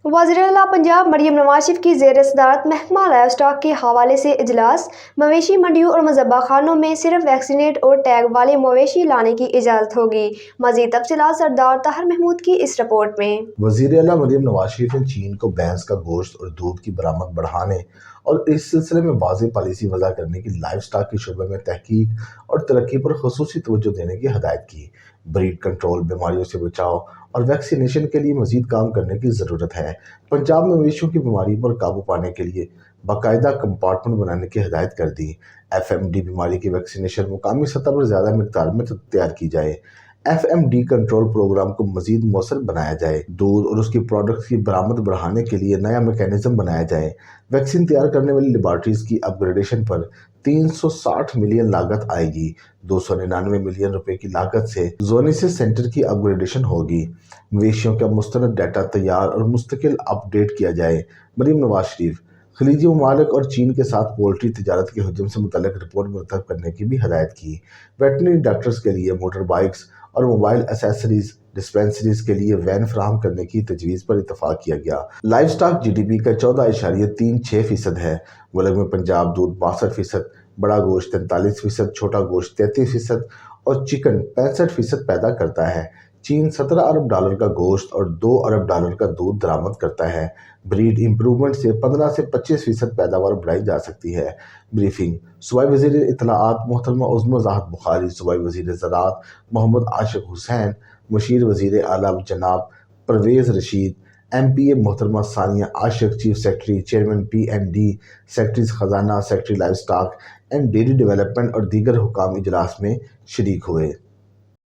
वज़ीर-ए-आला पंजाब मरियम नवाज शरीफ की ज़ेर सदारत महकमा लाइव स्टॉक के हवाले से इजलास। मवेशी मंडियों और मज़बा खानों में सिर्फ वैक्सीनेट और टैग वाले मवेशी लाने की इजाज़त होगी। मज़ीद तफसीलात सरदार ताहिर महमूद की इस रिपोर्ट में। वज़ीर-ए-आला मरियम नवाज शरीफ ने चीन को भैंस का गोश्त और दूध की बरामद बढ़ाने और इस सिलसिले में वाज़ेह पॉलिसी वज़ा करने की लाइव स्टॉक के शोबे में तहकीक और तरक्की पर ख़ुसूसी तवज्जो देने की हदायत की। ब्रीड कंट्रोल, बीमारियों से बचाव और वैक्सीनेशन के लिए मजीद काम करने की ज़रूरत है। पंजाब में मवेशियों की बीमारी पर काबू पाने के लिए बाकायदा कंपार्टमेंट बनाने की हदायत कर दी। FMD बीमारी की वैक्सीनेशन मुकामी सतह पर ज़्यादा मिकदार में तैयार की जाए। FMD कंट्रोल प्रोग्राम को मजीद मौसर बनाया जाए। दूध और उसकी प्रोडक्ट्स की बरामद बढ़ाने के लिए नया मैकेनिज्म बनाया जाए। वैक्सीन तैयार करने वाली लेबॉर्ट्रीज की अपग्रेडेशन पर 360 मिलियन लागत आएगी। 299 मिलियन रुपए की लागत से जोनिसिस सेंटर की अपग्रेडेशन होगी। मवेशियों का मुस्तनद डाटा तैयार और मुस्तकिल अपडेट किया जाए। मरियम नवाज शरीफ खलीजी ममालिक और चीन के साथ पोल्ट्री तिजारत के हजम से मुतल्लिक रिपोर्ट मुरतब करने की भी हदायत की। वेटनरी डॉक्टर्स के लिए मोटर बाइक्स और मोबाइल एसेसरीज डिस्पेंसरीज के लिए वैन फराहम करने की तजवीज़ पर इतफाक किया गया। लाइव स्टॉक GDP का 14.36% है। मुल्क में पंजाब दूध 62%, बड़ा गोश्त 43%, छोटा गोश्त 33% और चिकन 65% पैदा करता है। चीन 17 अरब डॉलर का गोश्त और 2 अरब डॉलर का दूध दरामद करता है। ब्रीड इम्प्रूवमेंट से 15 से 25% पैदावार बढ़ाई जा सकती है। ब्रीफिंग सूबाई वज़ीर इत्तलाआत मोहतरमा उज़्मा ज़ाहद बुखारी, सूबाई वज़ीर ज़राअत मोहम्मद आशिक हुसैन, मुशीर वज़ीर आला जनाब परवेज़ रशीद, MPA मोहतरमा Sania Ashiq, chief secretary chairman PND, secretaries खजाना, secretary livestock and dairy development और दीगर हुकाम इजलास में शरीक हुए।